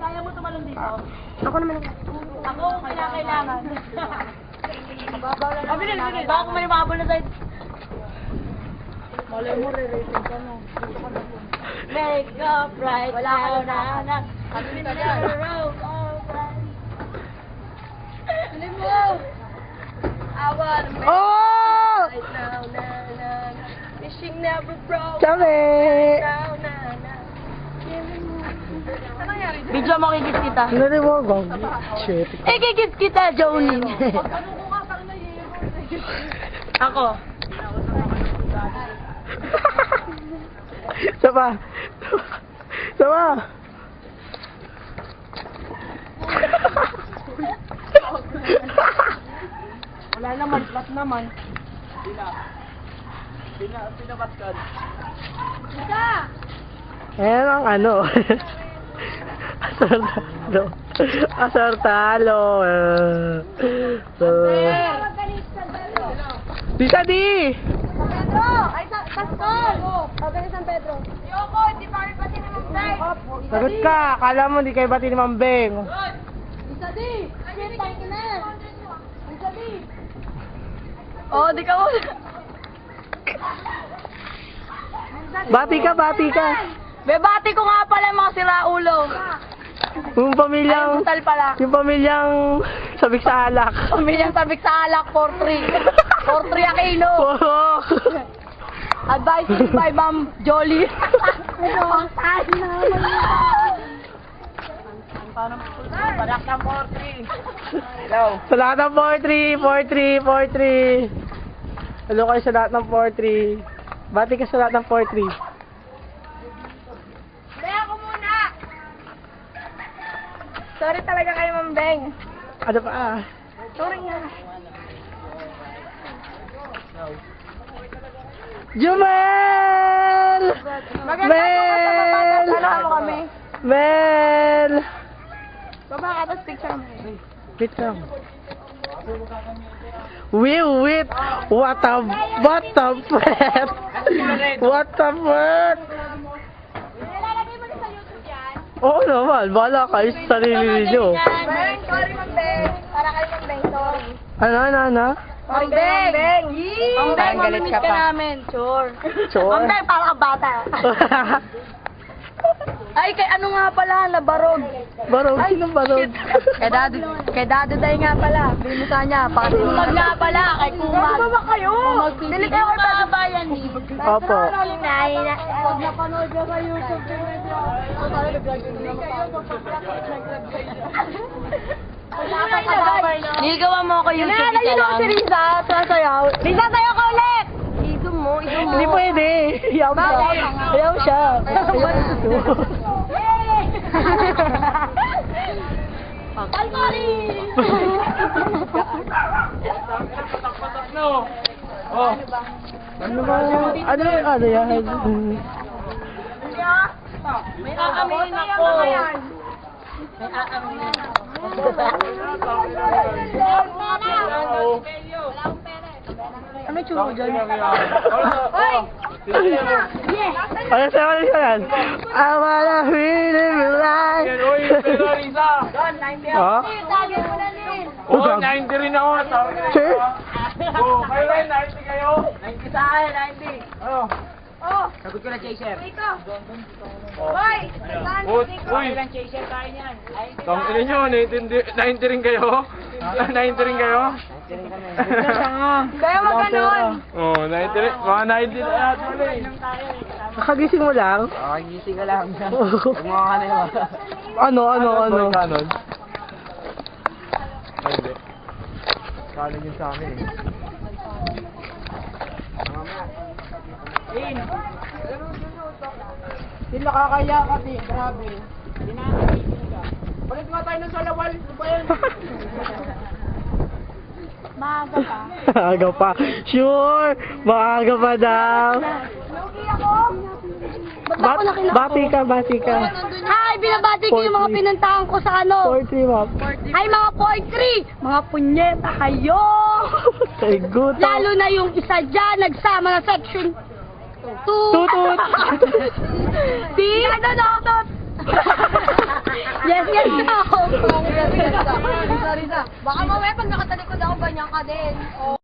Kaya mo tumalon dito? Ako naman. Ako, kailangan. Bilis. Baka kung may mababa na side. Malay mo, re-rating ka no. Make up right. Wala ka na. Kami na roll. Dali mo. I wanna make Oh! right now, na. Wishing never broke. Sabi! Now, na. Video mo kikit kita. Hindi mo, gog. Shit. Kikit kita, Joni. Ako. Sapa. Sapa. Wala naman, flat naman. Pinabatkan. Isa! Ayan ang ano. Asortalo. Asortalo. Bisa di! Pedro! Ay, Pastor! Sabi San Pedro. Yoko, hindi pa rin pati naman Beng. Sagot ka! Akala mo di kayo bati ni Mambeng. Isa di! Shit, tayo na! Isa di! Oo, di ka mo. Bati ka, bati ka! Bebati ko nga pala yung mga siraulo. Yung pamilyang... Brutal pala. Yung pamilyang sabik sa alak. Pamilyang sabik sa alak, 4-3. 4-3 Aquino. Purok! Advice by Ma'am Jolly. Padak ng 4-3. Hello. Sa lahat ng 4-3. Hello kayo sa lahat ng 4-3. Bati ka sa lahat ng 4-3. Kaya ako muna. Sorry talaga kayo, Ma'am Beng. Ano pa ah? Sorry nga. Jumel! Maganda Mel! Ano mo kami? Mel! Baba ka, tapos picture mo. Wait lang. Wait. What a pet! What a pet! Nilalagay mo na sa YouTube yan. Oo naman, bahala kayo sa sarili ninyo. Beng, sorry, Ma'am Beng. Para kayo, Ma'am Beng, sorry. Ano? Ma'am Beng! Ma'am Beng, mamimit ka namin. Sure. Sure. Ma'am Beng, para kang bata. Ay, kay ano nga pala, nabarog. Barog, sinong barog? Kay Dado Day nga pala. Bili mo sa kanya. Kumag nga pala, kay Kumag. Ano ba kayo? Bili kayo kay Pedro Bayan. Opo. Pag napanood niya sa YouTube, Nigawa mo ako YouTube ka lang. Si Riza, sasayaw. Riza, sayaw ka ulit! Ido mo. Hindi pwede. Ayaw siya. Ayaw siya. Almari! No. Oh. Ano ba? Ano yan? May aaminin ako. May aaminin ako. Ano chulo dyan? Hoy! Ano sa yan? I wanna feel it alive. Uy, pero Risa. Ha? Tagay mo na rin. Oh, 90 rin ako. Sir? Oh, kayo rin, 90 kayo. 90 sa akin, 90. Ano? Oh, Sagot ko na chaser. ikaw. Hoy! Uy, chaser tayo niyan. tong ina nyo, 90 rin kayo? 90 rin kayo? Kaya wag ganon. Oh, 90 rin. Mga 90 na lahat mo rin. Nakagising mo lang? Gising ka lang. Gumawa ka na yun. Ano? Kanon? Ay, hindi. Kanon yun sa amin eh. Hindi nakakaya kasi, grabe. Balik nga tayo ng salawal. Ano ba yan? Maaga pa. Maaga pa. Sure! Maaga pa daw. Lugi ako. Ba't ako nakilako? Bati ka. Hi, binabati ko yung mga pinuntahan ko sa ano. 4-3, ma'am. Hi, mga poetry. Mga punyeta kayo. Ay, good. Lalo na yung isa dyan, nagsama na section 2. Tutut. Di? Nanonotot. Yes, Yan na ako. Sorry na. Baka mamaya pag nakatalikod ako, ganyan ka din.